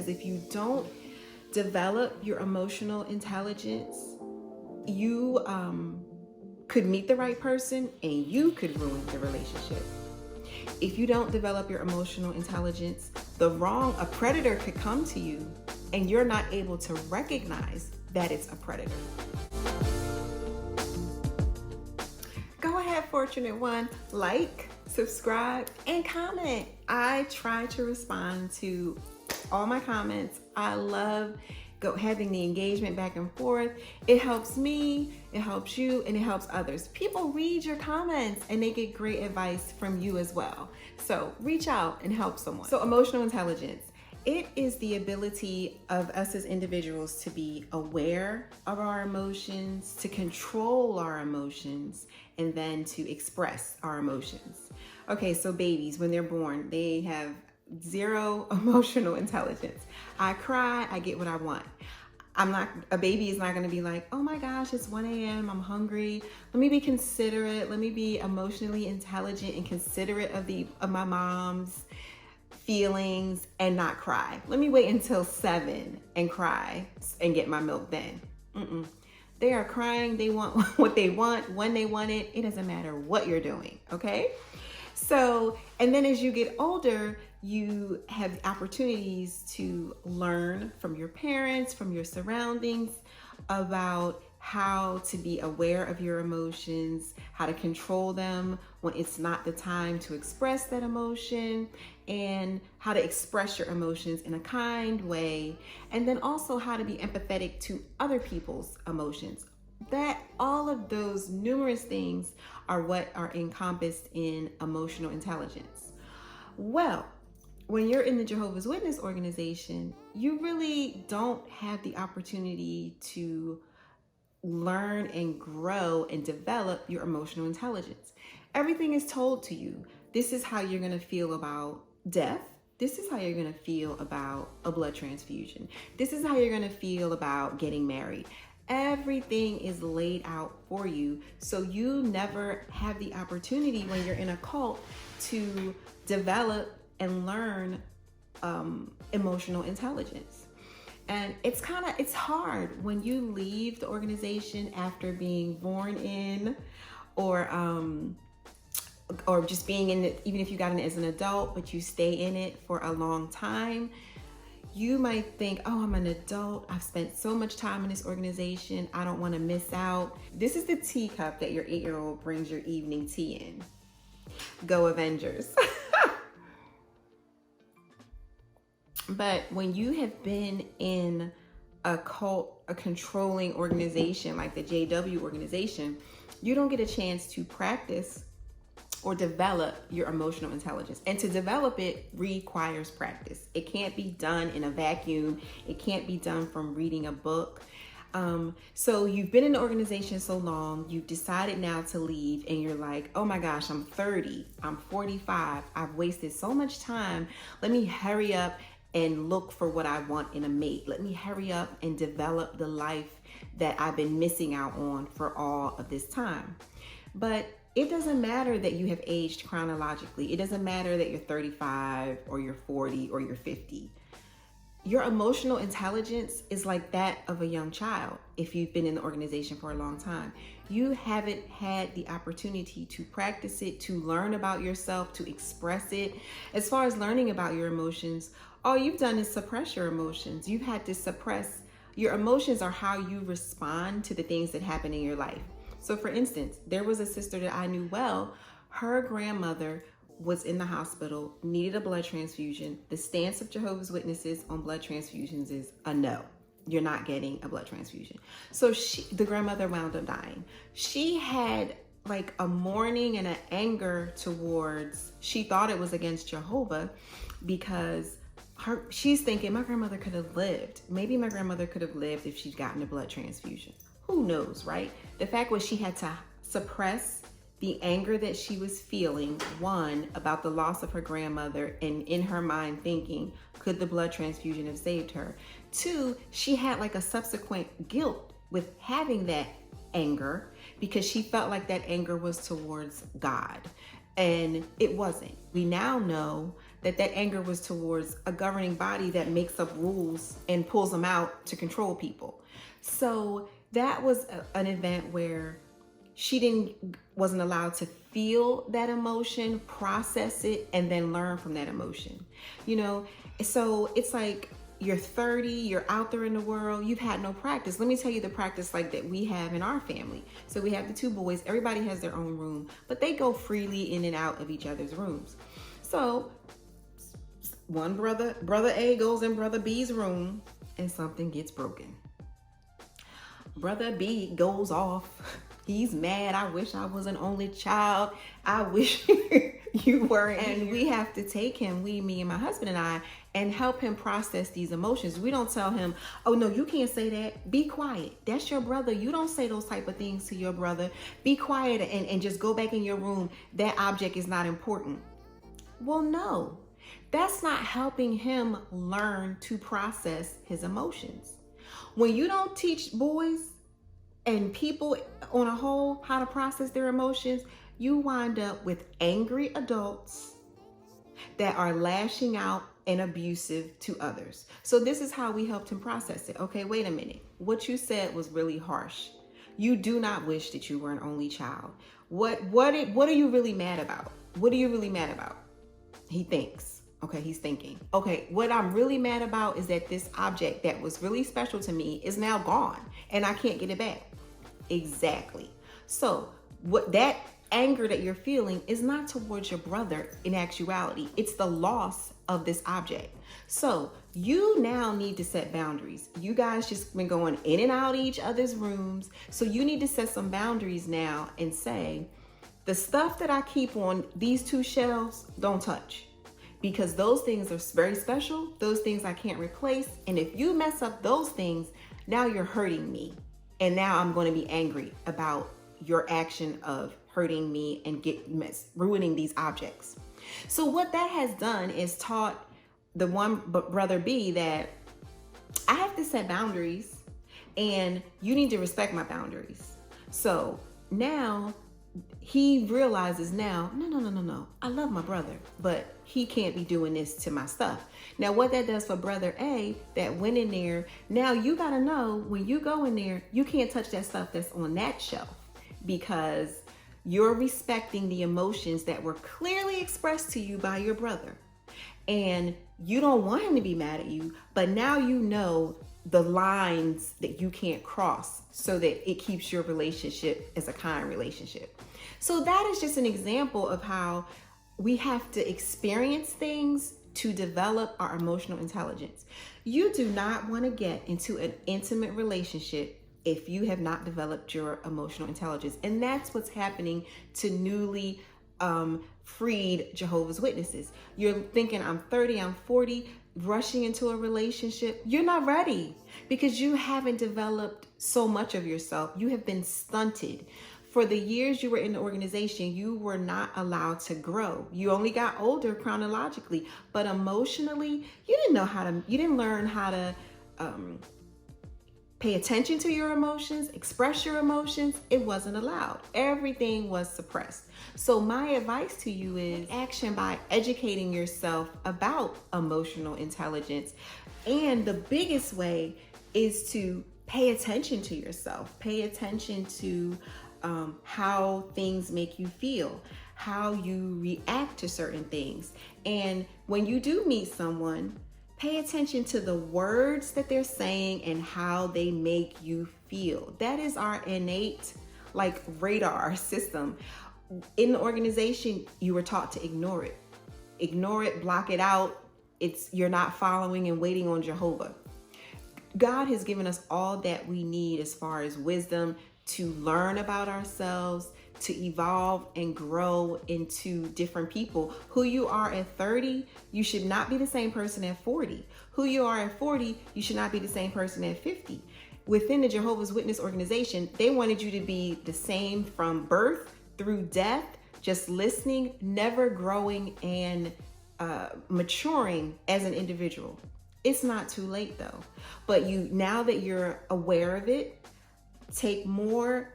because if you don't develop your emotional intelligence, you could meet the right person and you could ruin the relationship. If you don't develop your emotional intelligence, a predator could come to you and you're not able to recognize that it's a predator. Go ahead, Fortunate One, like, subscribe, and comment. I try to respond to all my comments. I love having the engagement back and forth. It helps me, it helps you, and it helps others. People read your comments and they get great advice from you as well. So reach out and help someone. So emotional intelligence. It is the ability of us as individuals to be aware of our emotions, to control our emotions, and then to express our emotions. Okay, so babies, when they're born, they have zero emotional intelligence. I cry, I get what I want. A baby is not gonna be like, oh my gosh, it's 1 a.m., I'm hungry. Let me be considerate, let me be emotionally intelligent and considerate of my mom's feelings and not cry. Let me wait until 7 and cry and get my milk then. They are crying, they want what they want, when they want it. It doesn't matter what you're doing, okay? So, and then as you get older, you have opportunities to learn from your parents, from your surroundings, about how to be aware of your emotions, how to control them when it's not the time to express that emotion, and how to express your emotions in a kind way, and then also how to be empathetic to other people's emotions. That all of those numerous things are what are encompassed in emotional intelligence. Well, when you're in the Jehovah's Witness organization, you really don't have the opportunity to learn and grow and develop your emotional intelligence. Everything is told to you. This is how you're going to feel about death. This is how you're going to feel about a blood transfusion. This is how you're going to feel about getting married. Everything is laid out for you, so you never have the opportunity when you're in a cult to develop and learn emotional intelligence. And it's hard when you leave the organization after being born in, or just being in it, even if you got in it as an adult, but you stay in it for a long time. You might think, oh, I'm an adult. I've spent so much time in this organization. I don't want to miss out. This is the teacup that your 8-year-old brings your evening tea in. Go Avengers. But when you have been in a cult, a controlling organization like the JW organization, you don't get a chance to practice or develop your emotional intelligence. And to develop it requires practice. It can't be done in a vacuum. It can't be done from reading a book. So you've been in the organization so long, you've decided now to leave, and you're like, oh my gosh, I'm 30, I'm 45, I've wasted so much time. Let me hurry up and look for what I want in a mate. Let me hurry up and develop the life that I've been missing out on for all of this time. But it doesn't matter that you have aged chronologically. It doesn't matter that you're 35 or you're 40 or you're 50. Your emotional intelligence is like that of a young child. If you've been in the organization for a long time, you haven't had the opportunity to practice it, to learn about yourself, to express it. As far as learning about your emotions, all you've done is suppress your emotions. You've had to suppress. Your emotions are how you respond to the things that happen in your life. So for instance, there was a sister that I knew well. Her grandmother was in the hospital, needed a blood transfusion. The stance of Jehovah's Witnesses on blood transfusions is a no. You're not getting a blood transfusion. So the grandmother wound up dying. She had like a mourning and an anger towards, she thought it was against Jehovah because she's thinking, my grandmother could have lived. Maybe my grandmother could have lived if she'd gotten a blood transfusion. Who knows, right? The fact was she had to suppress the anger that she was feeling, one, about the loss of her grandmother, and in her mind thinking, could the blood transfusion have saved her? Two, she had like a subsequent guilt with having that anger because she felt like that anger was towards God. And it wasn't. We now know that anger was towards a governing body that makes up rules and pulls them out to control people. So that was an event where she wasn't allowed to feel that emotion, process it, and then learn from that emotion. So it's like you're 30, you're out there in the world, you've had no practice. Let me tell you the practice like that we have in our family. So we have the two boys, everybody has their own room, but they go freely in and out of each other's rooms. So one brother A goes in brother B's room and something gets broken. Brother B goes off. He's mad. I wish I was an only child. I wish you weren't. And we have to take him, me and my husband and I, and help him process these emotions. We don't tell him, oh no, you can't say that. Be quiet. That's your brother. You don't say those type of things to your brother. Be quiet and just go back in your room. That object is not important. Well, no, that's not helping him learn to process his emotions. When you don't teach boys and people on a whole how to process their emotions, you wind up with angry adults that are lashing out and abusive to others. So this is how we helped him process it. Okay, wait a minute. What you said was really harsh. You do not wish that you were an only child. What are you really mad about? What are you really mad about? He thinks. Okay, he's thinking. Okay, what I'm really mad about is that this object that was really special to me is now gone and I can't get it back. Exactly. So what that anger that you're feeling is not towards your brother in actuality. It's the loss of this object. So you now need to set boundaries. You guys just been going in and out of each other's rooms. So you need to set some boundaries now and say, the stuff that I keep on these two shelves, don't touch. Because those things are very special. Those things I can't replace. And if you mess up those things, now you're hurting me. And now I'm going to be angry about your action of hurting me and ruining these objects. So what that has done is taught the one brother B that I have to set boundaries and you need to respect my boundaries. So now he realizes no. I love my brother, but he can't be doing this to my stuff. Now, what that does for brother A that went in there, now you got to know when you go in there, you can't touch that stuff that's on that shelf because you're respecting the emotions that were clearly expressed to you by your brother. And you don't want him to be mad at you, but now you know the lines that you can't cross so that it keeps your relationship as a kind relationship. So that is just an example of how we have to experience things to develop our emotional intelligence. You do not want to get into an intimate relationship if you have not developed your emotional intelligence. And that's what's happening to newly freed Jehovah's Witnesses. You're thinking, I'm 30, I'm 40, rushing into a relationship. You're not ready because you haven't developed so much of yourself. You have been stunted. For the years you were in the organization, you were not allowed to grow. You only got older chronologically, but emotionally, you didn't learn how to pay attention to your emotions, express your emotions. It wasn't allowed. Everything was suppressed. So my advice to you is action by educating yourself about emotional intelligence. And the biggest way is to pay attention to yourself. Pay attention to how things make you feel, how you react to certain things. And when you do meet someone, pay attention to the words that they're saying and how they make you feel. That is our innate radar system. In the organization, you were taught to ignore it. Ignore it, block it out. You're not following and waiting on Jehovah. God has given us all that we need as far as wisdom to learn about ourselves, to evolve and grow into different people. Who you are at 30, you should not be the same person at 40. Who you are at 40, you should not be the same person at 50. Within the Jehovah's Witness organization, they wanted you to be the same from birth through death, just listening, never growing and maturing as an individual. It's not too late though. But now that you're aware of it, take more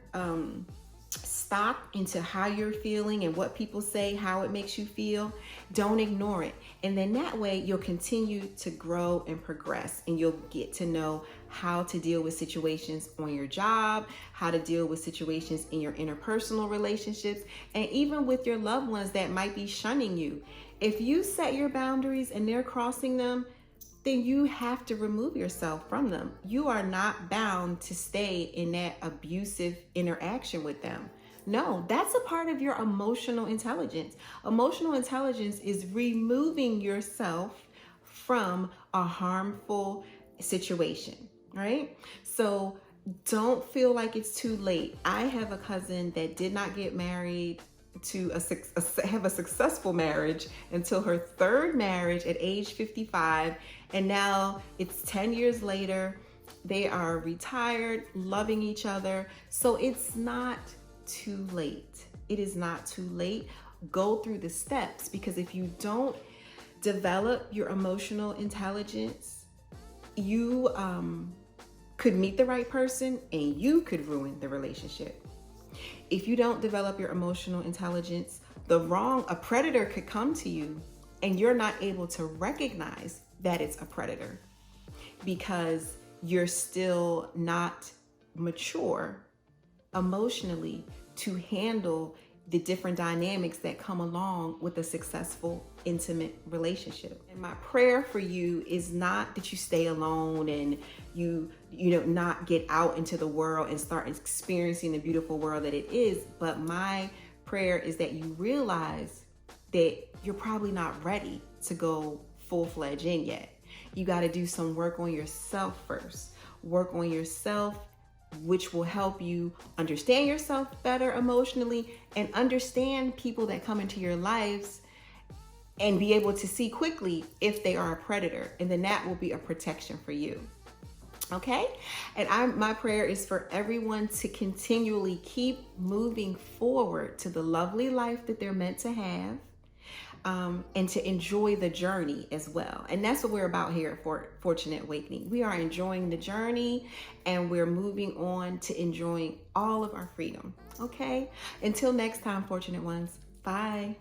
stock into how you're feeling and what people say, how it makes you feel. Don't ignore it. And then that way you'll continue to grow and progress, and you'll get to know how to deal with situations on your job, how to deal with situations in your interpersonal relationships, and even with your loved ones that might be shunning you. If you set your boundaries and they're crossing them, then you have to remove yourself from them. You are not bound to stay in that abusive interaction with them. No, that's a part of your emotional intelligence. Emotional intelligence is removing yourself from a harmful situation, right? So don't feel like it's too late. I have a cousin that did not get married to have a successful marriage until her third marriage at age 55. And now it's 10 years later. They are retired, loving each other. So it's not too late. It is not too late. Go through the steps, because if you don't develop your emotional intelligence, you could meet the right person and you could ruin the relationship. If you don't develop your emotional intelligence, a predator could come to you and you're not able to recognize that it's a predator because you're still not mature emotionally to handle the different dynamics that come along with a successful, intimate relationship. And my prayer for you is not that you stay alone and you not get out into the world and start experiencing the beautiful world that it is, but my prayer is that you realize that you're probably not ready to go full-fledged in yet. You got to do some work on yourself first. Work on yourself, which will help you understand yourself better emotionally and understand people that come into your lives and be able to see quickly if they are a predator. And then that will be a protection for you. Okay? And my prayer is for everyone to continually keep moving forward to the lovely life that they're meant to have. And to enjoy the journey as well. And that's what we're about here at Fortunate Awakening. We are enjoying the journey and we're moving on to enjoying all of our freedom. Okay? Until next time, Fortunate Ones. Bye.